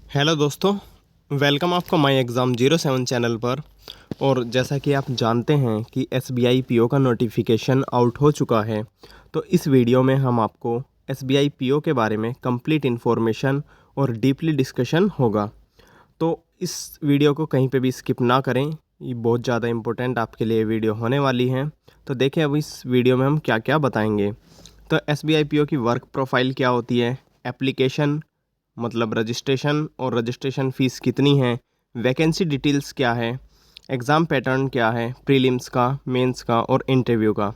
Hello दोस्तों, welcome आपका my exam 07 channel पर। और जैसा कि आप जानते हैं कि SBI PO का नोटिफिकेशन आउट हो चुका है, तो इस वीडियो में हम आपको SBI PO के बारे में कंप्लीट इन्फॉर्मेशन और डीपली डिस्कशन होगा। तो इस वीडियो को कहीं पे भी स्किप ना करें, ये बहुत ज़्यादा इम्पोर्टेंट आपके लिए वीडियो होने वाली है। तो देखें अब इस वीडियो में हम क्या क्या बताएंगे। तो SBI PO की वर्क प्रोफाइल क्या होती है, एप्लीकेशन मतलब रजिस्ट्रेशन और रजिस्ट्रेशन फ़ीस कितनी है, वैकेंसी डिटेल्स क्या है, एग्ज़ाम पैटर्न क्या है, प्रीलिम्स का, मेंस का और इंटरव्यू का,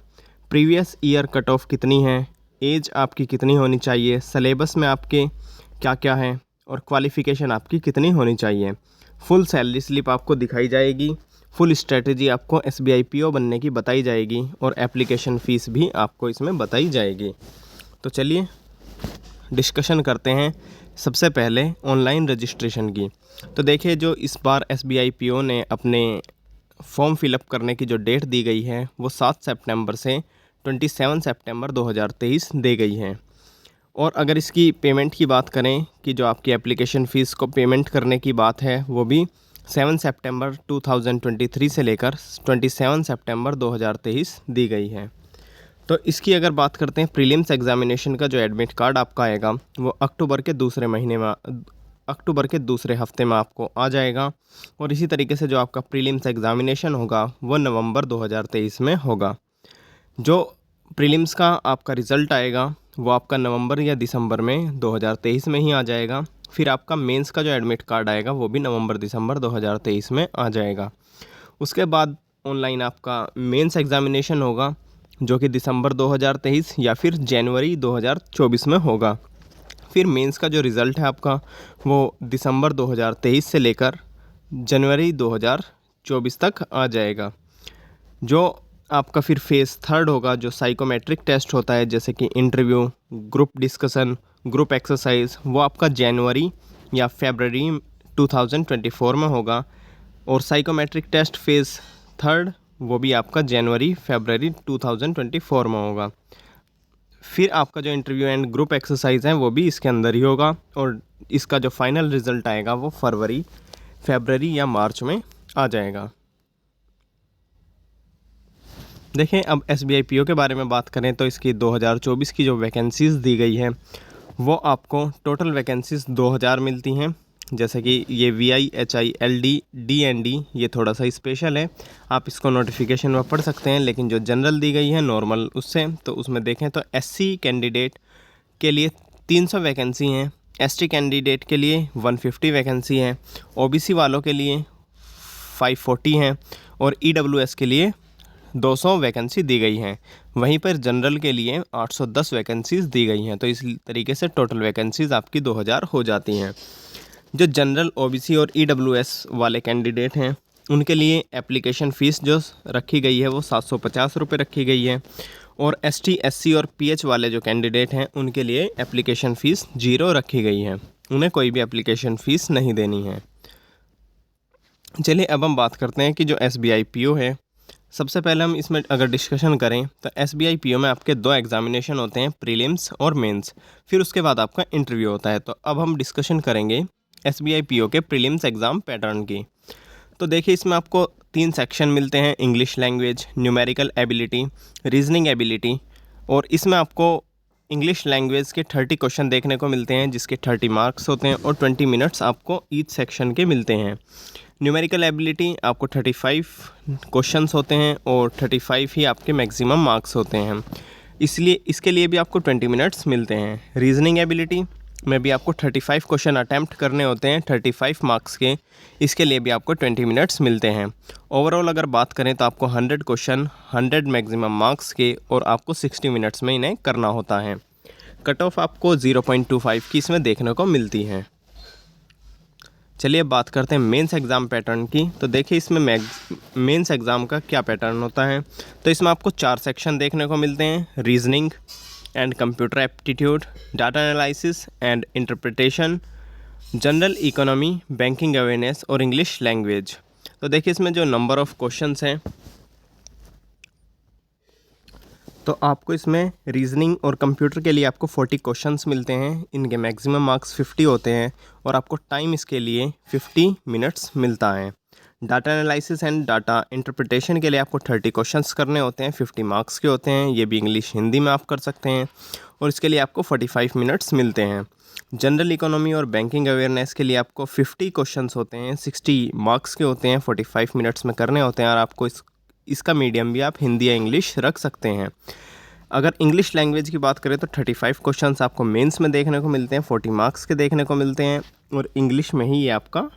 प्रीवियस ईयर कट ऑफ कितनी है, एज आपकी कितनी होनी चाहिए, सिलेबस में आपके क्या क्या है और क्वालिफ़िकेशन आपकी कितनी होनी चाहिए। फुल सैलरी स्लिप आपको दिखाई जाएगी, फुल स्ट्रेटजी आपको SBI PO बनने की बताई जाएगी और एप्लीकेशन फ़ीस भी आपको इसमें बताई जाएगी। तो चलिए डिस्कशन करते हैं सबसे पहले ऑनलाइन रजिस्ट्रेशन की। तो देखिए, जो इस बार SBI PO ने अपने फॉर्म फिलअप करने की जो डेट दी गई है वो 7 सितंबर से 27 सितंबर 2023 दी गई है। और अगर इसकी पेमेंट की बात करें कि जो आपकी एप्लीकेशन फ़ीस को पेमेंट करने की बात है वो भी 7 सितंबर 2023 से लेकर 27 सितंबर 2023 दी गई है। तो इसकी अगर बात करते हैं, प्रीलिम्स एग्जामिनेशन का जो एडमिट कार्ड आपका आएगा वो अक्टूबर के दूसरे हफ्ते में आपको आ जाएगा। और इसी तरीके से जो आपका प्रीलिम्स एग्जामिनेशन होगा वो नवंबर 2023 में होगा। जो प्रीलिम्स का आपका रिज़ल्ट आएगा वो आपका नवंबर या दिसंबर में 2023 में ही आ जाएगा। फिर आपका मेंस का जो एडमिट कार्ड आएगा वो भी नवंबर दिसंबर 2023 में आ जाएगा। उसके बाद ऑनलाइन आपका मेंस एग्जामिनेशन होगा जो कि दिसंबर 2023 या फिर जनवरी 2024 में होगा। फिर मेंस का जो रिज़ल्ट है आपका वो दिसंबर 2023 से लेकर जनवरी 2024 तक आ जाएगा। जो आपका फिर फेज़ थर्ड होगा, जो साइकोमेट्रिक टेस्ट होता है जैसे कि interview, group discussion, group exercise, वो आपका जनवरी या फरवरी 2024 में होगा। और साइकोमेट्रिक टेस्ट फेज़ थर्ड वो भी आपका जनवरी फरवरी 2024 में होगा। फिर आपका जो इंटरव्यू एंड ग्रुप एक्सरसाइज है वो भी इसके अंदर ही होगा। और इसका जो फाइनल रिज़ल्ट आएगा वो फरवरी या मार्च में आ जाएगा। देखें, अब SBI PO के बारे में बात करें तो इसकी 2024 की जो वैकेंसीज़ दी गई है वो आपको टोटल वैकेंसीज़ 2000 मिलती हैं। जैसे कि ये VI HI LD DND ये थोड़ा सा स्पेशल है, आप इसको नोटिफिकेशन में पढ़ सकते हैं। लेकिन जो जनरल दी गई है नॉर्मल उससे, तो उसमें देखें तो SC कैंडिडेट के लिए 300 वैकेंसी हैं, ST कैंडिडेट के लिए 150 वैकेंसी है, OBC वालों के लिए 540 हैं और EWS के लिए 200 वैकेंसी दी गई हैं। वहीं पर जनरल के लिए 810 वैकेंसीज़ दी गई हैं। तो इस तरीके से टोटल वैकेंसीज़ आपकी 2000 हो जाती हैं। जो जनरल OBC और EWS वाले कैंडिडेट हैं उनके लिए एप्लीकेशन फ़ीस जो रखी गई है वो 750 रुपये रखी गई है। और ST SC और PH वाले जो कैंडिडेट हैं उनके लिए एप्लीकेशन फ़ीस 0 रखी गई है, उन्हें कोई भी एप्लीकेशन फ़ीस नहीं देनी है। चलिए अब हम बात करते हैं कि जो SBI PO है, सबसे पहले हम इसमें अगर डिस्कशन करें तो SBI PO में आपके 2 एग्जामिनेशन होते हैं, प्रीलिम्स और मेंस। फिर उसके बाद आपका इंटरव्यू होता है। तो अब हम डिस्कशन करेंगे SBI PO के प्रीलिम्स एग्ज़ाम पैटर्न की। तो देखिए, इसमें आपको 3 सेक्शन मिलते हैं, English language, numerical ability, reasoning ability. और इसमें आपको इंग्लिश लैंग्वेज के 30 क्वेश्चन देखने को मिलते हैं जिसके 30 मार्क्स होते हैं और 20 मिनट्स आपको ईच सेक्शन के मिलते हैं। न्यूमेरिकल एबिलिटी आपको 35 क्वेश्चंस होते हैं और 35 ही आपके मैक्सिमम मार्क्स होते हैं, इसलिए इसके लिए भी आपको 20 मिनट्स मिलते हैं। रीजनिंग एबिलिटी में भी आपको 35 क्वेश्चन अटैम्प्ट करने होते हैं 35 मार्क्स के, इसके लिए भी आपको 20 मिनट्स मिलते हैं। ओवरऑल अगर बात करें तो आपको 100 क्वेश्चन 100 मैक्सिमम मार्क्स के और आपको 60 मिनट्स में इन्हें करना होता है। कट ऑफ आपको 0.25 की इसमें देखने को मिलती है। चलिए बात करते हैं मेंस एग्ज़ाम पैटर्न की। तो देखिए, इसमें मेंस एग्ज़ाम का क्या पैटर्न होता है। तो इसमें आपको 4 सेक्शन देखने को मिलते हैं, reasoning and computer aptitude, data analysis and interpretation, general economy, banking awareness और इंग्लिश लैंग्वेज। तो देखिए, इसमें जो नंबर ऑफ़ क्वेश्चंस हैं तो आपको इसमें रीजनिंग और कंप्यूटर के लिए आपको 40 क्वेश्चंस मिलते हैं। इनके मैक्सिमम मार्क्स 50 होते हैं और आपको टाइम इसके लिए 50 मिनट्स मिलता है। Data analysis and data interpretation के लिए आपको 30 क्वेश्चंस करने होते हैं, 50 मार्क्स के होते हैं। ये भी इंग्लिश हिंदी में आप कर सकते हैं और इसके लिए आपको 45 मिनट्स मिलते हैं। जनरल इकोनॉमी और बैंकिंग अवेयरनेस के लिए आपको 50 क्वेश्चंस होते हैं, 60 मार्क्स के होते हैं, 45 मिनट्स में करने होते हैं और आपको इसका मीडियम भी आप हिंदी या इंग्लिश रख सकते हैं। अगर इंग्लिश लैंग्वेज की बात करें तो 35 क्वेश्चंस आपको मेंस में देखने को मिलते हैं, 40 मार्क्स के देखने को मिलते हैं और इंग्लिश में ही ये आपका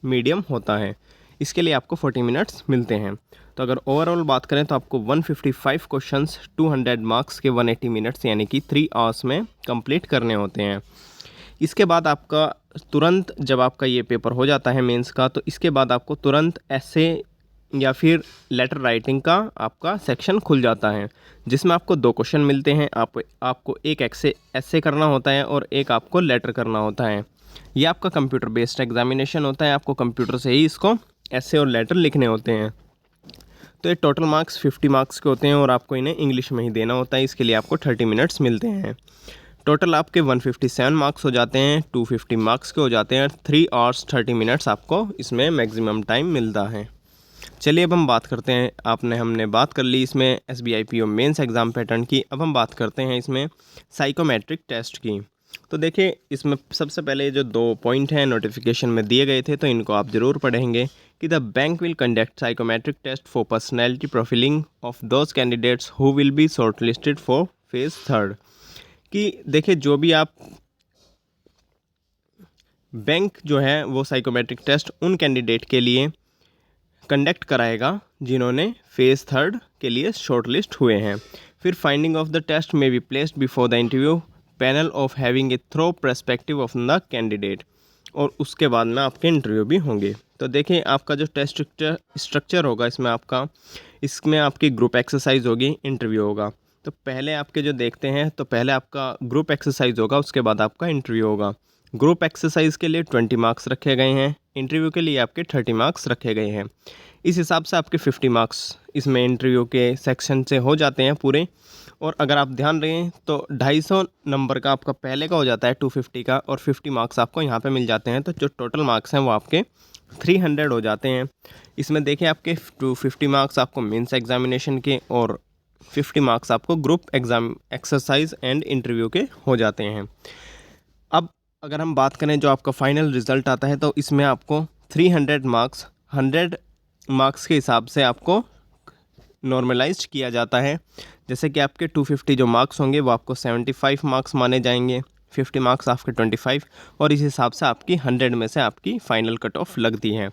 मीडियम होता है। इसके लिए आपको 40 मिनट्स मिलते हैं। तो अगर ओवरऑल बात करें तो आपको 155 क्वेश्चंस 200 मार्क्स के 180 मिनट्स यानी कि 3 आवर्स में कंप्लीट करने होते हैं। इसके बाद आपका तुरंत जब आपका ये पेपर हो जाता है मेंस का, तो इसके बाद आपको तुरंत ऐसे या फिर लेटर राइटिंग का आपका सेक्शन खुल जाता है, जिसमें आपको 2 क्वेश्चन मिलते हैं। आपको एक ऐसे करना होता है और एक आपको लेटर करना होता है। ये आपका कंप्यूटर बेस्ड एग्जामिनेशन होता है, आपको कंप्यूटर से ही इसको ऐसे और लेटर लिखने होते हैं। तो ये टोटल मार्क्स 50 मार्क्स के होते हैं और आपको इन्हें इंग्लिश में ही देना होता है। इसके लिए आपको 30 मिनट्स मिलते हैं। टोटल आपके 157 मार्क्स हो जाते हैं, 250 मार्क्स के हो जाते हैं। 3 आवर्स 30 मिनट्स आपको इसमें मैक्सिमम टाइम मिलता है। चलिए अब हम बात करते हैं, हमने बात कर ली इसमें SBI PO mains exam pattern की। अब हम बात करते हैं इसमें साइकोमेट्रिक टेस्ट की। तो देखिए इसमें सबसे पहले जो 2 पॉइंट हैं नोटिफिकेशन में दिए गए थे, तो इनको आप ज़रूर पढ़ेंगे कि the bank will conduct psychometric test for personality profiling of those candidates who will be short listed for phase 3। कि देखिए जो भी आप बैंक जो है वो साइकोमेट्रिक टेस्ट उन कैंडिडेट के लिए कंडक्ट कराएगा जिन्होंने फेज़ 3 के लिए शॉर्टलिस्ट हुए हैं। फिर फाइंडिंग ऑफ द टेस्ट में be placed before the interview panel of having a thorough perspective of the candidate, और उसके बाद में आपके इंटरव्यू भी होंगे। तो देखिए आपका जो टेस्ट स्ट्रक्चर होगा इसमें आपकी ग्रुप एक्सरसाइज होगी, इंटरव्यू होगा। तो पहले आपके जो देखते हैं, तो पहले आपका ग्रुप एक्सरसाइज होगा, उसके बाद आपका इंटरव्यू होगा। ग्रुप एक्सरसाइज के लिए 20 मार्क्स रखे गए हैं, इंटरव्यू के लिए आपके 30 मार्क्स रखे गए हैं। इस हिसाब से आपके 50 मार्क्स इसमें इंटरव्यू के सेक्शन से हो जाते हैं पूरे। और अगर आप ध्यान रखें तो 250 नंबर का आपका पहले का हो जाता है 250 का, और 50 मार्क्स आपको यहाँ पे मिल जाते हैं। तो जो टोटल मार्क्स हैं वो आपके 300 हो जाते हैं। इसमें देखिए आपके 250 मार्क्स आपको मेंस एग्जामिनेशन के और 50 मार्क्स आपको group exam exercise and interview के हो जाते हैं। अब अगर हम बात करें जो आपका फाइनल रिज़ल्ट आता है, तो इसमें आपको 300 मार्क्स 100 मार्क्स के हिसाब से आपको नॉर्मलाइज्ड किया जाता है। जैसे कि आपके 250 जो मार्क्स होंगे वो आपको 75 मार्क्स माने जाएंगे, 50 मार्क्स आपके 25, और इस हिसाब से आपकी 100 में से आपकी फ़ाइनल कट ऑफ लगती है।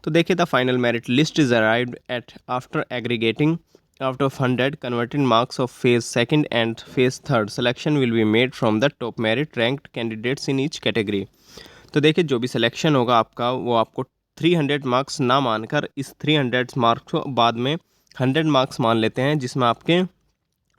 तो देखिए the final merit list is arrived at after aggregating out of 100 converted marks of phase 2nd and phase 3rd selection will be made from the top merit ranked candidates in each category। तो देखिए जो भी selection होगा आपका वो आपको 300 marks ना मानकर इस 300 मार्क्स को बाद में 100 मार्क्स मान लेते हैं, जिसमें आपके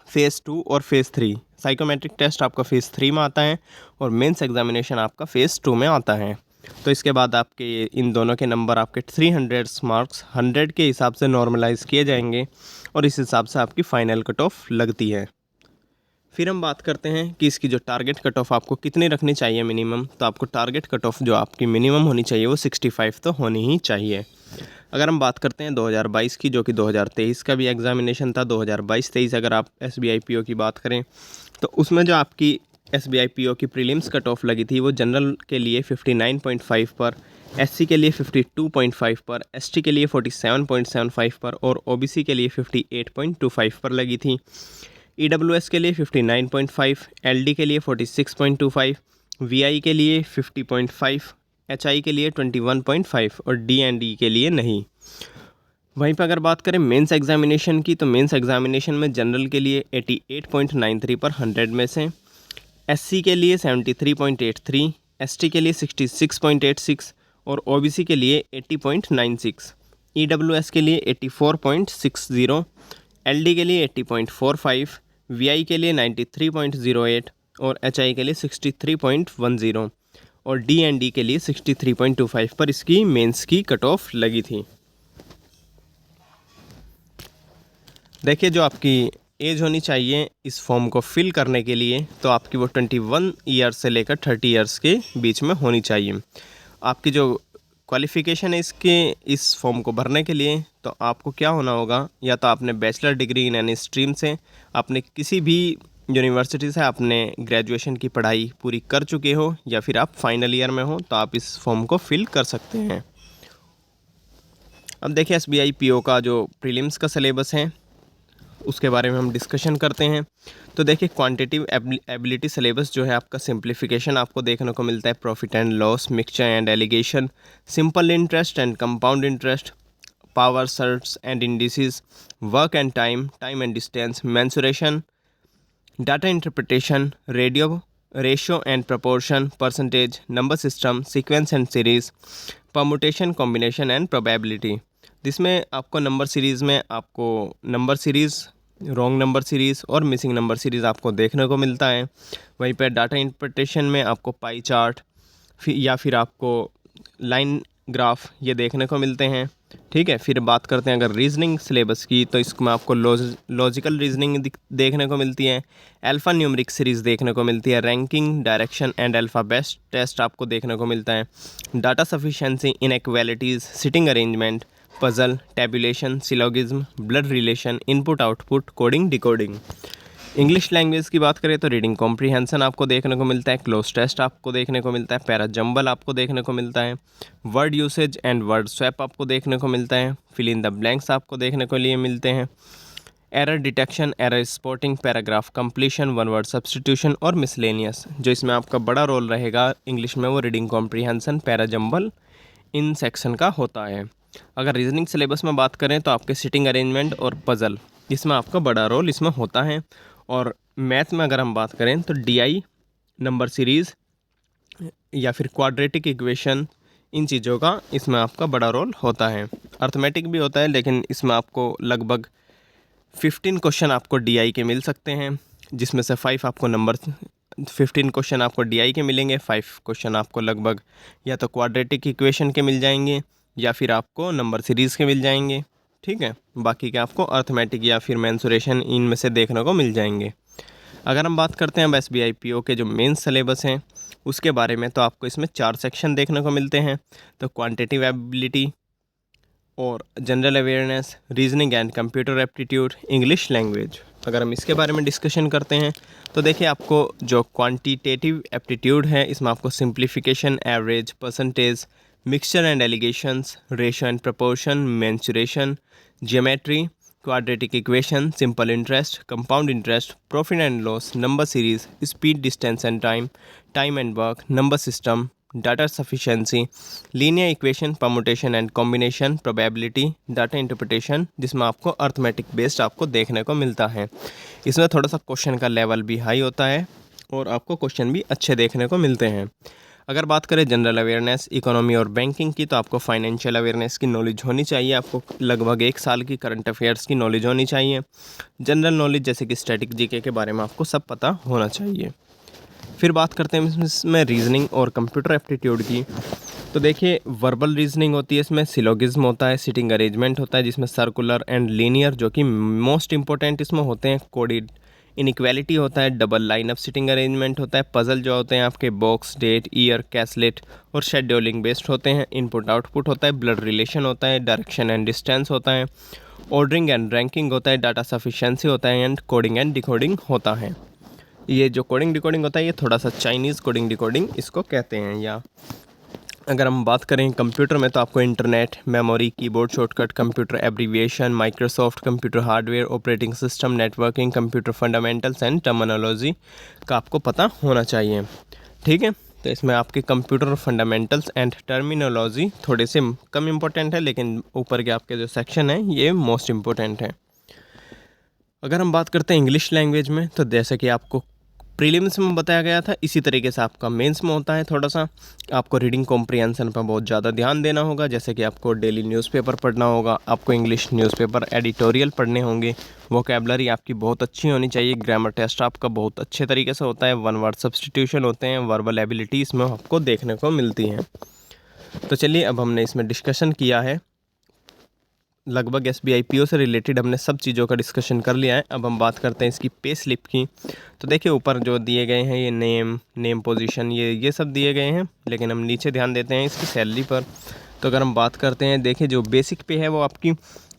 फेज़ 2 और फेज़ 3 साइकोमेट्रिक टेस्ट आपका फेज़ 3 में आता है और मेंस एग्जामिनेशन आपका फेज़ 2 में आता है। तो इसके बाद आपके इन दोनों के नंबर आपके 300 मार्क्स 100 के हिसाब से नॉर्मलाइज किए जाएंगे और इस हिसाब से आपकी फ़ाइनल कट ऑफ लगती है। फिर हम बात करते हैं कि इसकी जो टारगेट कट ऑफ आपको कितनी रखनी चाहिए मिनिमम। तो आपको टारगेट कट ऑफ जो आपकी मिनिमम होनी चाहिए वो 65 तो होनी ही चाहिए। अगर हम बात करते हैं 2022 की, जो कि 2023 का भी एग्जामिनेशन था, 2022-23 अगर आप SBI PO की बात करें तो उसमें जो आपकी SBI PO की प्रीलिम्स कट ऑफ लगी थी वो जनरल के लिए 59.5 पर, SC के लिए 52.5 पर, ST के लिए 47.75 पर और OBC के लिए 58.25 पर लगी थी। EWS के लिए 59.5, LD के लिए 46.25, VI के लिए 50.5, HI के लिए 21.5 और D&E के लिए नहीं। वहीं पर अगर बात करें मेंस एग्जामिनेशन की, तो मेंस एग्जामिनेशन में जनरल के लिए 88.93 पर 100 में से, SC के लिए 73.83, ST के लिए 66.86 और OBC के लिए 80.96, EWS के लिए 84.60, LD के लिए 80.45, VI के लिए 93.08 और HI के लिए 63.10 और D&D के लिए 63.25 पर इसकी मेंस की कट ऑफ लगी थी। देखिए जो आपकी एज होनी चाहिए इस फॉर्म को फिल करने के लिए, तो आपकी वो 21 ईयर्स से लेकर 30 ईयर्स के बीच में होनी चाहिए। आपकी जो क्वालिफ़िकेशन है इस फॉर्म को भरने के लिए, तो आपको क्या होना होगा, या तो आपने bachelor degree in any stream से, आपने किसी भी यूनिवर्सिटी से आपने ग्रेजुएशन की पढ़ाई पूरी कर चुके हो, या फिर आप फाइनल ईयर में हो, तो आप इस फॉर्म को फिल कर सकते हैं। अब देखिए SBI PO का जो प्रीलिम्स का सिलेबस है उसके बारे में हम डिस्कशन करते हैं। तो देखिए क्वांटिटिव एबिलिटी सिलेबस जो है आपका सिंप्लीफिकेशन आपको देखने को मिलता है, profit and loss, mixture and allegation, simple interest and compound interest, power shirts and indices, work and time, time and distance, mensuration, data interpretation, ratio and proportion, percentage, number system, sequence and series, permutation, combination and probability. जिसमें आपको number series में आपको number series, wrong number series और missing number series आपको देखने को मिलता है। वहीं पर डाटा इंटरप्रिटेशन में आपको पाई चार्ट या फिर आपको लाइन ग्राफ ये देखने को मिलते हैं। ठीक है, फिर बात करते हैं अगर रीजनिंग सिलेबस की, तो इसमें आपको लॉजिकल रीजनिंग देखने को मिलती है, अल्फ़ा न्यूमरिक सीरीज़ देखने को मिलती है, ranking, direction and alphabet test आपको देखने को मिलता है, data sufficiency, inequalities, sitting arrangement, puzzle, tabulation, syllogism, blood relation, input output, coding decoding. English language की बात करें तो रीडिंग कॉम्प्रीहेंशन आपको देखने को मिलता है, क्लोज टेस्ट आपको देखने को मिलता है, पैरा जंबल आपको देखने को मिलता है, word usage and word swap आपको देखने को मिलता है, फिल इन द ब्लैंक्स आपको देखने को लिए मिलते हैं, error detection, error spotting, paragraph completion, one word substitution और मिसलेनियस। जो इसमें आपका बड़ा रोल रहेगा इंग्लिश में वो reading comprehension, para jumble in section का होता है। अगर रीजनिंग सिलेबस में बात करें तो आपके सिटिंग अरेंजमेंट और पजल, इसमें आपका बड़ा रोल इसमें होता है। और मैथ में अगर हम बात करें तो DI, नंबर सीरीज़ या फिर क्वाड्रेटिक इक्वेशन, इन चीज़ों का इसमें आपका बड़ा रोल होता है। अर्थमेटिक भी होता है, लेकिन इसमें आपको लगभग 15 क्वेश्चन आपको DI के मिल सकते हैं, जिसमें से 15 क्वेश्चन आपको DI के मिलेंगे, 5 क्वेश्चन आपको लगभग या तो क्वाड्रेटिक इक्वेशन के मिल जाएंगे या फिर आपको नंबर सीरीज़ के मिल जाएंगे। ठीक है, बाकी के आपको अर्थमेटिक या फिर मेंसुरेशन इनमें से देखने को मिल जाएंगे। अगर हम बात करते हैं अब SBI PO के जो मेन सिलेबस हैं उसके बारे में, तो आपको इसमें 4 सेक्शन देखने को मिलते हैं। तो क्वांटिटिव एबिलिटी और general awareness, reasoning and computer aptitude, English language. अगर हम इसके बारे में डिस्कशन करते हैं तो देखिए आपको जो क्वांटिटेटिव एप्टीट्यूड है इसमें आपको simplification, average, percentage, mixture and allegations, ratio and proportion, mensuration, geometry, quadratic equation, simple interest, compound interest, profit and loss, number series, speed, distance and time, time and work, number system, data sufficiency, linear equation, permutation and combination, probability, data interpretation, जिसमें आपको arithmetic based आपको देखने को मिलता है। इसमें थोड़ा सा क्वेश्चन का लेवल भी हाई होता है और आपको क्वेश्चन भी अच्छे देखने को मिलते हैं। अगर बात करें जनरल अवेयरनेस, इकोनॉमी और बैंकिंग की, तो आपको फाइनेंशियल अवेयरनेस की नॉलेज होनी चाहिए, आपको लगभग 1 साल की करंट अफेयर्स की नॉलेज होनी चाहिए। जनरल नॉलेज जैसे कि स्टैटिक जीके के बारे में आपको सब पता होना चाहिए। फिर बात करते हैं इसमें रीजनिंग और कंप्यूटर एप्टीट्यूड की। तो देखिए वर्बल रीजनिंग होती है, इसमें सिलोगिज्म होता है, सिटिंग अरेंजमेंट होता है जिसमें सर्कुलर एंड लीनियर जो कि मोस्ट इंपॉर्टेंट इसमें होते हैं, कोडेड, इनइक्वालिटी होता है, double line up sitting arrangement होता है, पजल जो होते हैं आपके बॉक्स, डेट, ईयर, कैसलेट और शेड्यूलिंग बेस्ड होते हैं, इनपुट आउटपुट होता है, ब्लड रिलेशन होता है, डायरेक्शन एंड डिस्टेंस होता है, ऑर्डरिंग एंड रैंकिंग होता है, डाटा सफिशिएंसी होता है एंड कोडिंग एंड डिकोडिंग होता है। ये जो कोडिंग डिकोडिंग होता है ये थोड़ा सा चाइनीज़ कोडिंग डिकोडिंग इसको कहते हैं। या अगर हम बात करें कंप्यूटर में तो आपको internet, memory, keyboard shortcut, computer abbreviation, Microsoft computer hardware, operating system, networking, computer fundamentals and terminology का आपको पता होना चाहिए। ठीक है, तो इसमें आपके कंप्यूटर फंडामेंटल्स एंड टर्मिनोलॉजी थोड़े से कम इम्पोर्टेंट है, लेकिन ऊपर के आपके जो सेक्शन है ये मोस्ट इम्पोर्टेंट है। अगर हम बात करते हैं इंग्लिश लैंग्वेज में, तो जैसे कि आपको प्रीलिम्स में बताया गया था इसी तरीके से आपका मेंस में होता है। थोड़ा सा आपको रीडिंग कॉम्प्रिहेंशन पर बहुत ज़्यादा ध्यान देना होगा, जैसे कि आपको डेली न्यूज़पेपर पढ़ना होगा, आपको इंग्लिश न्यूज़पेपर एडिटोरियल पढ़ने होंगे, वोकैबलरी आपकी बहुत अच्छी होनी चाहिए, ग्रामर टेस्ट आपका बहुत अच्छे तरीके से होता है, वन वर्ड सब्सटीट्यूशन होते हैं, वर्बल एबिलिटी इसमें आपको देखने को मिलती हैं। तो चलिए अब हमने इसमें डिस्कशन किया है लगभग SBI PO से रिलेटेड हमने सब चीज़ों का डिस्कशन कर लिया है। अब हम बात करते हैं इसकी पे स्लिप की। तो देखिए ऊपर जो दिए गए हैं ये नेम पोजीशन ये सब दिए गए हैं, लेकिन हम नीचे ध्यान देते हैं इसकी सैलरी पर। तो अगर हम बात करते हैं, देखिए जो बेसिक पे है वो आपकी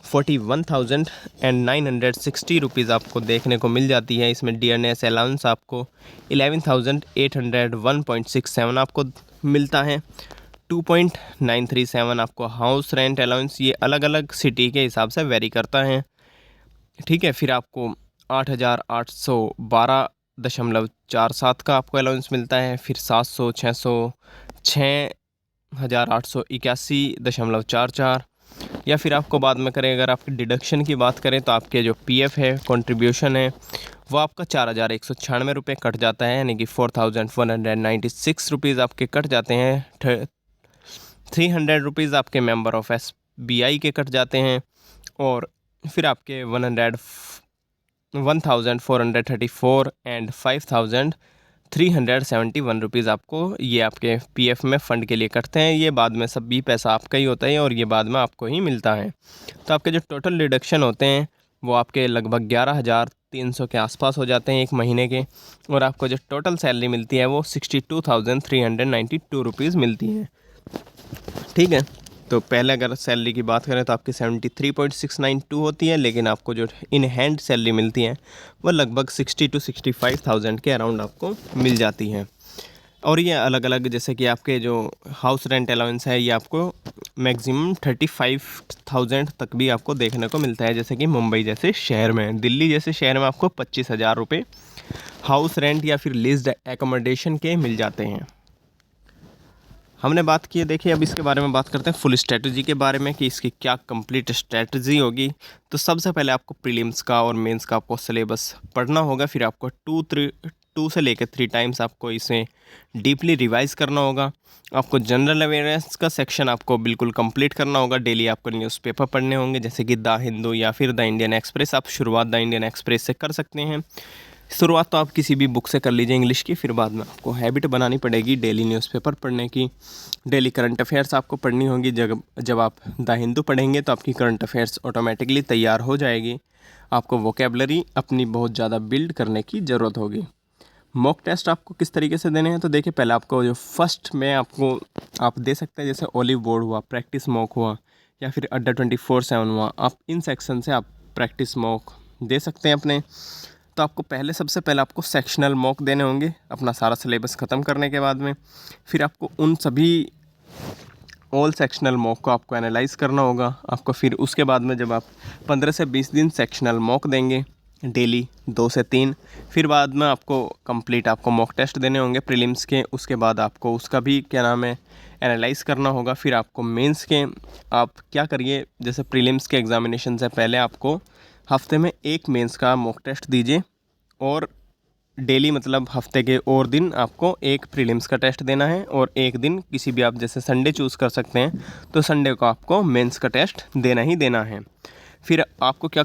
41,960 रुपीज़ आपको देखने को मिल जाती है। इसमें डियरनेस अलाउंस आपको 11,801.67 आपको मिलता है। 2.937 आपको हाउस रेंट अलाउंस, ये अलग अलग सिटी के हिसाब से वेरी करता है, ठीक है। फिर आपको 8,812.47 का आपको अलाउंस मिलता है। फिर 700, 600, 6,881.44, या फिर आपको बाद में करें अगर आपकी डिडक्शन की बात करें तो आपके जो PF है, कंट्रीब्यूशन है, वो आपका 4,196 रुपये कट जाता है, यानी कि 4,196 रुपीज़ आपके कट जाते हैं। 300 रुपीज़ आपके मेंबर ऑफ SBI के कट जाते हैं, और फिर आपके 1,434 एंड 5,371 रुपीज़ आपको ये आपके PF में फ़ंड के लिए कटते हैं। ये बाद में सब भी पैसा आपका ही होता है और ये बाद में आपको ही मिलता है। तो आपके जो टोटल डिडक्शन होते हैं वो आपके लगभग 11,300 के आसपास हो जाते हैं एक महीने के, और आपको जो टोटल सैलरी मिलती है वो 62,392 रुपीज़ मिलती है, ठीक है। तो पहले अगर सैलरी की बात करें तो आपकी 73.692 होती है, लेकिन आपको जो इन हैंड सैलरी मिलती है वो लगभग 60 to 65,000 के अराउंड आपको मिल जाती है। और ये अलग अलग, जैसे कि आपके जो हाउस रेंट अलाउंस है ये आपको मैक्सिमम 35,000 तक भी आपको देखने को मिलता है। जैसे कि मुंबई जैसे शहर में, दिल्ली जैसे शहर में आपको 25,000 रुपये हाउस रेंट या फिर लीज्ड एकोमोडेशन के मिल जाते हैं। हमने बात की है, देखिए अब इसके बारे में बात करते हैं फुल स्ट्रेटजी के बारे में कि इसकी क्या कंप्लीट स्ट्रेटजी होगी। तो सबसे पहले आपको प्रीलिम्स का और मेंस का आपको सिलेबस पढ़ना होगा। फिर आपको 2 से लेकर 3 टाइम्स आपको इसे डीपली रिवाइज़ करना होगा। आपको जनरल अवेयरनेस का सेक्शन आपको बिल्कुल कंप्लीट करना होगा। डेली आपको न्यूज़पेपर पढ़ने होंगे, जैसे कि द हिंदू या फिर द इंडियन एक्सप्रेस। आप शुरुआत द इंडियन एक्सप्रेस से कर सकते हैं। शुरुआत तो आप किसी भी बुक से कर लीजिए इंग्लिश की, फिर बाद में आपको हैबिट बनानी पड़ेगी डेली न्यूज़पेपर पढ़ने की। डेली करंट अफेयर्स आपको पढ़नी होगी। जब आप द हिंदू पढ़ेंगे तो आपकी करंट अफेयर्स ऑटोमेटिकली तैयार हो जाएगी। आपको वोकेबलरी अपनी बहुत ज़्यादा बिल्ड करने की ज़रूरत होगी। मॉक टेस्ट आपको किस तरीके से देने हैं, तो देखिए पहले आपको जो फर्स्ट में आपको आप दे सकते हैं, जैसे ओलिव बोर्ड हुआ, प्रैक्टिस मॉक हुआ, या फिर अड्डा 24/7 हुआ, आप इन सेक्शन से आप प्रैक्टिस मॉक दे सकते हैं अपने। तो आपको सबसे पहले आपको सेक्शनल मॉक देने होंगे अपना सारा सिलेबस ख़त्म करने के बाद में। फिर आपको उन सभी ऑल सेक्शनल मॉक को आपको एनालाइज़ करना होगा। आपको फिर उसके बाद में जब आप 15 से 20 दिन सेक्शनल मॉक देंगे डेली 2 से 3, फिर बाद में आपको कंप्लीट आपको मॉक टेस्ट देने होंगे प्रीलिम्स के। उसके बाद आपको उसका भी एनालाइज़ करना होगा। फिर आपको मेंस के आप क्या करिए, जैसे प्रीलिम्स के एग्ज़ामिनेशन से पहले आपको हफ्ते में एक मेंस का मॉक टेस्ट दीजिए, और डेली मतलब हफ्ते के और दिन आपको एक प्रीलिम्स का टेस्ट देना है, और एक दिन किसी भी आप जैसे संडे चूज़ कर सकते हैं, तो संडे को आपको मेंस का टेस्ट देना ही देना है। फिर आपको क्या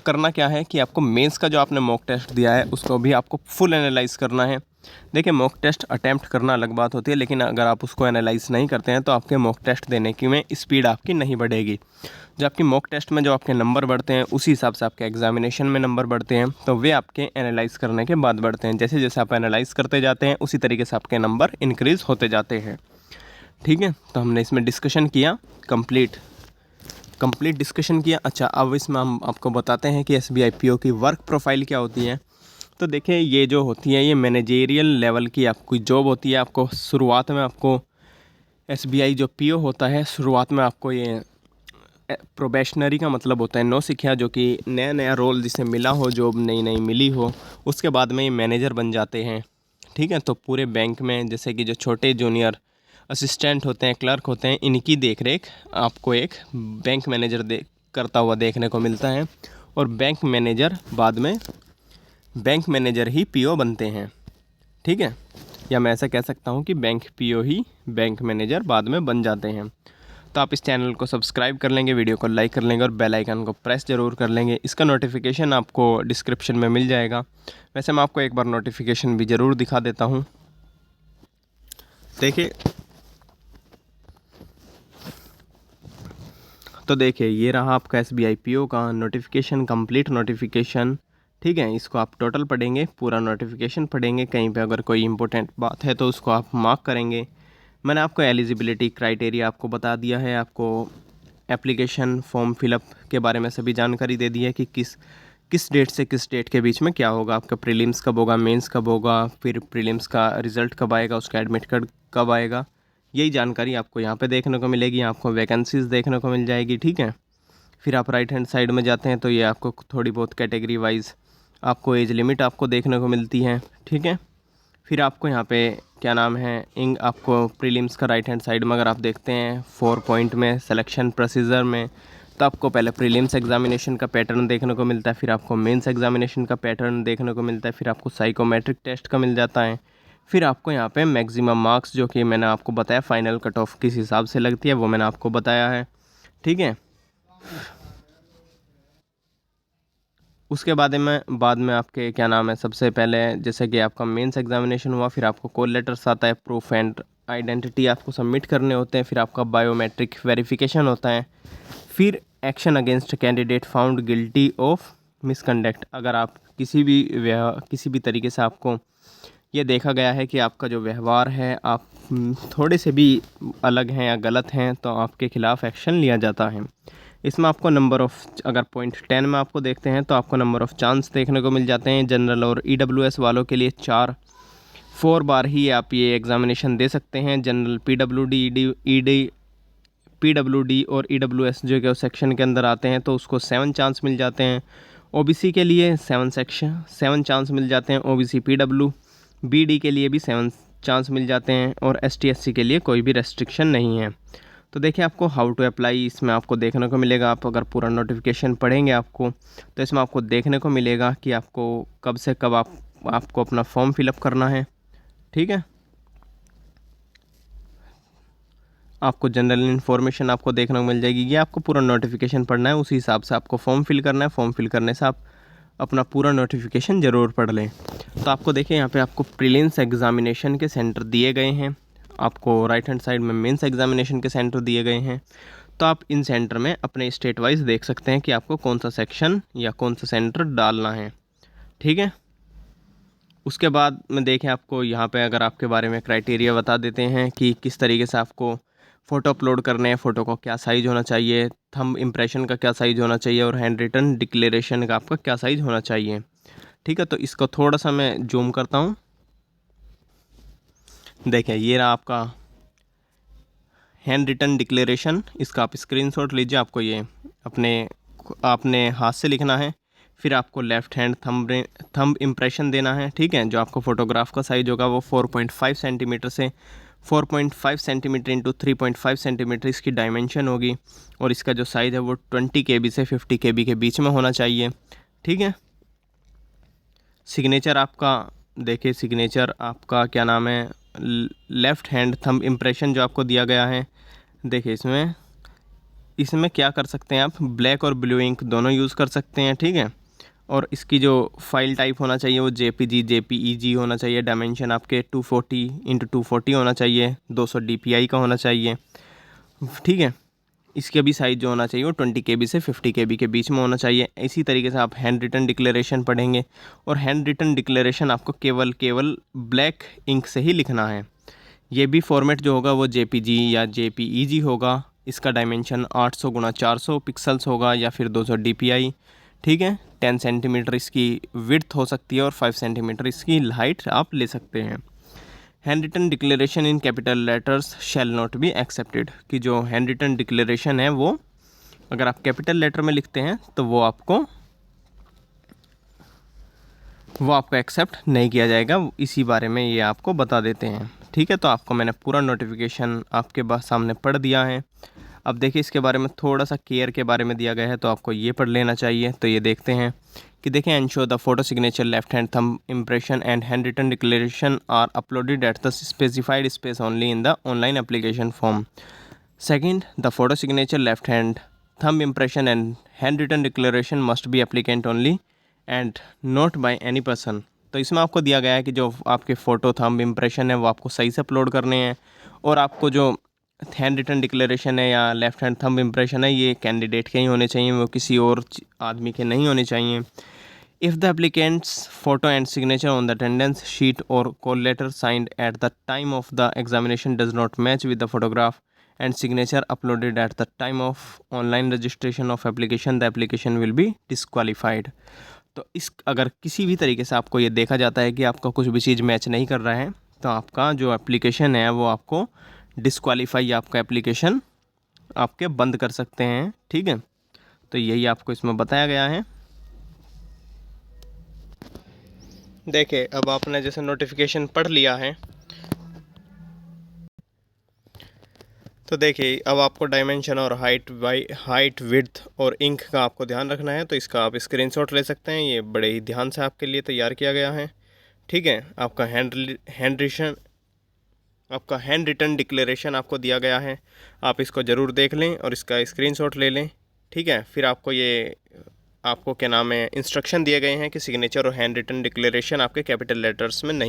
है कि आपको मेंस का जो आपने मॉक टेस्ट दिया है उसको भी आपको फुल एनालाइज़ करना है। देखिए मॉक टेस्ट अटैम्प्ट करना अलग बात होती है, लेकिन अगर आप उसको एनालाइज़ नहीं करते हैं तो आपके मॉक टेस्ट देने की में स्पीड आपकी नहीं बढ़ेगी। जो आपकी मॉक टेस्ट में जो आपके नंबर बढ़ते हैं उसी हिसाब से आपके एग्जामिनेशन में नंबर बढ़ते हैं, तो वे आपके एनालाइज़ करने के बाद बढ़ते हैं। जैसे जैसे आप एनालाइज़ करते जाते हैं उसी तरीके से आपके नंबर इंक्रीज़ होते जाते हैं, ठीक है। तो हमने इसमें डिस्कशन किया, कंप्लीट डिस्कशन किया। अच्छा, अब इसमें हम आपको बताते हैं कि SBI PO की वर्क प्रोफाइल क्या होती है। तो देखिए ये जो होती है ये मैनेजेरियल लेवल की आपकी जॉब होती है। आपको शुरुआत में आपको SBI जो PO होता है, शुरुआत में आपको ये प्रोबेशनरी का मतलब होता है नौसिखिया, जो कि नया नया रोल जिसे मिला हो, जॉब नई नई मिली हो, उसके बाद में ये मैनेजर बन जाते हैं, ठीक है। तो पूरे बैंक में जैसे कि जो छोटे जूनियर असिस्टेंट होते हैं, क्लर्क होते हैं, इनकी देखरेख आपको एक बैंक मैनेजर करता हुआ देखने को मिलता है, और बैंक मैनेजर बाद में बैंक मैनेजर ही PO बनते हैं, ठीक है। या मैं ऐसा कह सकता हूँ कि बैंक PO ही बैंक मैनेजर बाद में बन जाते हैं। तो आप इस चैनल को सब्सक्राइब कर लेंगे, वीडियो को लाइक कर लेंगे, और बेल आइकन को प्रेस ज़रूर कर लेंगे। इसका नोटिफिकेशन आपको डिस्क्रिप्शन में मिल जाएगा। वैसे मैं आपको एक बार नोटिफिकेशन भी ज़रूर दिखा देता हूँ। देखिए तो देखिए ये रहा आपका SBI PO का नोटिफिकेशन, कंप्लीट नोटिफिकेशन। ठीक है, इसको आप टोटल पढ़ेंगे, पूरा नोटिफिकेशन पढ़ेंगे, कहीं पे अगर कोई इंपॉर्टेंट बात है तो उसको आप मार्क करेंगे। मैंने आपको एलिजिबिलिटी क्राइटेरिया आपको बता दिया है, आपको एप्लीकेशन फॉर्म फिलअप के बारे में सभी जानकारी दे दी है कि किस डेट से किस डेट के बीच में क्या होगा, आपका प्रीलिम्स कब होगा, मेंस कब होगा, फिर प्रीलिम्स का रिज़ल्ट कब आएगा, उसका एडमिट कार्ड कब आएगा, यही जानकारी आपको यहाँ पे देखने को मिलेगी। आपको वैकेंसीज़ देखने को मिल जाएगी। ठीक है, फिर आप राइट हैंड साइड में जाते हैं तो ये आपको थोड़ी बहुत कैटेगरी वाइज आपको एज लिमिट आपको देखने को मिलती है। ठीक है, फिर आपको यहाँ पे क्या नाम है आपको प्रीलिम्स का राइट हैंड साइड में अगर आप देखते हैं 4 पॉइंट में सिलेक्शन प्रोसीजर में, तो आपको पहले प्रीलिम्स एग्जामिनेशन का पैटर्न देखने को मिलता है, फिर आपको मेंस एग्जामिनेशन का पैटर्न देखने को मिलता है, फिर आपको साइकोमेट्रिक टेस्ट का मिल जाता है, फिर आपको यहाँ पे मैक्सिमम मार्क्स जो कि मैंने आपको बताया फाइनल कट ऑफ किस हिसाब से लगती है वो मैंने आपको बताया है। ठीक है, उसके बाद में आपके क्या नाम है, सबसे पहले जैसे कि आपका मेंस एग्जामिनेशन हुआ, फिर आपको कॉल लेटर्स आता है, प्रूफ एंड आइडेंटिटी आपको सबमिट करने होते हैं, फिर आपका बायोमेट्रिक वेरिफिकेशन होता है, फिर action against candidate found guilty of misconduct. अगर आप किसी भी तरीके से आपको ये देखा गया है कि आपका जो व्यवहार है आप थोड़े से भी अलग हैं या गलत हैं, तो आपके खिलाफ़ एक्शन लिया जाता है। इसमें आपको नंबर ऑफ़, अगर पॉइंट 10 में आपको देखते हैं तो आपको नंबर ऑफ़ चांस देखने को मिल जाते हैं। जनरल और EWS वालों के लिए 4 बार ही आप ये एग्ज़ामिनेशन दे सकते हैं। जनरल PWD और EWS जो कि सेक्शन के अंदर आते हैं तो उसको 7 चांस मिल जाते हैं। OBC के लिए 7 चांस मिल जाते हैं। OBC BD के लिए भी 7 चांस मिल जाते हैं, और ST SC के लिए कोई भी रेस्ट्रिक्शन नहीं है। तो देखिए आपको हाउ टू अप्लाई इसमें आपको देखने को मिलेगा। आप अगर पूरा नोटिफिकेशन पढ़ेंगे आपको, तो इसमें आपको देखने को मिलेगा कि आपको कब से कब आपको अपना फॉर्म फिलअप करना है। ठीक है, आपको जनरल इन्फॉर्मेशन आपको देखने को मिल जाएगी। ये आपको पूरा नोटिफिकेशन पढ़ना है, उसी हिसाब से आपको फॉर्म फिल करना है। फॉर्म फिल करने से आप अपना पूरा नोटिफिकेशन ज़रूर पढ़ लें। तो आपको देखिए यहाँ पे आपको प्रीलिम्स एग्जामिनेशन के सेंटर दिए गए हैं, आपको राइट हैंड साइड में मेंस एग्जामिनेशन के सेंटर दिए गए हैं। तो आप इन सेंटर में अपने स्टेट वाइज देख सकते हैं कि आपको कौन सा सेक्शन या कौन सा सेंटर डालना है। ठीक है, उसके बाद में देखें आपको यहाँ पे अगर आपके बारे में क्राइटेरिया बता देते हैं कि किस तरीके से आपको फ़ोटो अपलोड करने हैं, फ़ोटो का क्या साइज़ होना चाहिए, थंब इम्प्रेशन का क्या साइज़ होना चाहिए, और हैंड रिटन डिक्लेरेशन का आपका क्या साइज़ होना चाहिए। ठीक है, तो इसको थोड़ा सा मैं जूम करता हूँ। देखें ये रहा आपका हैंड रिटन डिक्लेरेशन, इसका आप स्क्रीनशॉट लीजिए। आपको ये अपने हाथ से लिखना है, फिर आपको लेफ़्ट हैंड थंब इम्प्रेशन देना है। ठीक है, जो आपको फ़ोटोग्राफ का साइज़ होगा वो 4.5 सेंटीमीटर से 4.5 सेंटीमीटर इंटू 3.5 सेंटीमीटर इसकी डायमेंशन होगी, और इसका जो साइज़ है वो 20 KB से 50 KB के बीच में होना चाहिए। ठीक है, सिग्नेचर आपका देखिए, सिग्नेचर आपका क्या नाम है, लेफ़्ट हैंड थंब इम्प्रेशन जो आपको दिया गया है। देखिए इसमें क्या कर सकते हैं आप, ब्लैक और ब्लू इंक दोनों यूज़ कर सकते हैं। ठीक है, और इसकी जो फाइल टाइप होना चाहिए वो JPG होना चाहिए। डायमेंशन आपके 240x240 होना चाहिए, 200 DPI का होना चाहिए। ठीक है, इसके भी साइज़ जो होना चाहिए वो 20 KB से 50 KB के बीच में होना चाहिए। इसी तरीके से आप हैंड रिटन डिक्लेरेशन पढ़ेंगे, और हैंड रिटन डिक्लेरेशन आपको केवल ब्लैक इंक से ही लिखना है। ये भी फॉर्मेट जो होगा वो JPG या JPEG होगा। इसका डायमेंशन 800x400 पिक्सल्स होगा या फिर 200 DPI। ठीक है, 10 सेंटीमीटर इसकी विड्थ हो सकती है और 5 सेंटीमीटर इसकी हाइट आप ले सकते हैं। Hand written declaration in capital letters shall not be accepted, कि जो हैंड रिटन डिक्लेरेशन है वो अगर आप कैपिटल लेटर में लिखते हैं तो वो आपको एक्सेप्ट नहीं किया जाएगा। इसी बारे में ये आपको बता देते हैं। ठीक है, तो आपको मैंने पूरा नोटिफिकेशन आपके सामने पढ़ दिया है। अब देखिए इसके बारे में थोड़ा सा केयर के बारे में दिया गया है, तो आपको ये पढ़ लेना चाहिए। तो ये देखते हैं कि देखें, ensure the photo signature, left hand thumb impression and hand written declaration are uploaded at the specified space only in the online application form. Second, the photo signature, left hand thumb impression and hand written declaration must be applicant only and not by any person. तो इसमें आपको दिया गया है कि जो आपके photo thumb impression है वो आपको सही से अपलोड करने हैं, और आपको जो हैंड रिटन डिक्लेरेशन है या लेफ्ट हैंड थंब इम्प्रेशन है, ये कैंडिडेट के ही होने चाहिए, वो किसी और आदमी के नहीं होने चाहिए। If the applicant's photo and signature on the attendance sheet और call letter signed at the time of the examination does not match with the photograph and signature uploaded at the time of online registration of application, the application will be disqualified. तो इस अगर किसी भी तरीके से आपको ये देखा जाता है कि आपका कुछ भी चीज़ मैच नहीं कर रहा है, तो आपका जो एप्लीकेशन है वो आपको डिस्क्वालीफाई, आपका एप्लीकेशन आपके बंद कर सकते हैं। ठीक है, तो यही आपको इसमें बताया गया है। देखिए, अब आपने जैसे नोटिफिकेशन पढ़ लिया है, तो देखिए अब आपको डायमेंशन और हाइट विड्थ और इंक का आपको ध्यान रखना है। तो इसका आप स्क्रीनशॉट ले सकते हैं, ये बड़े ही ध्यान से आपके लिए तैयार किया गया है। ठीक है, आपका हैंड रिटन डिक्लेरेशन आपको दिया गया है, आप इसको ज़रूर देख लें और इसका स्क्रीनशॉट ले लें। ठीक है, फिर आपको क्या नाम है, इंस्ट्रक्शन दिए गए हैं कि सिग्नेचर और हैंड रिटन डिक्लेरेशन आपके कैपिटल लेटर्स में नहीं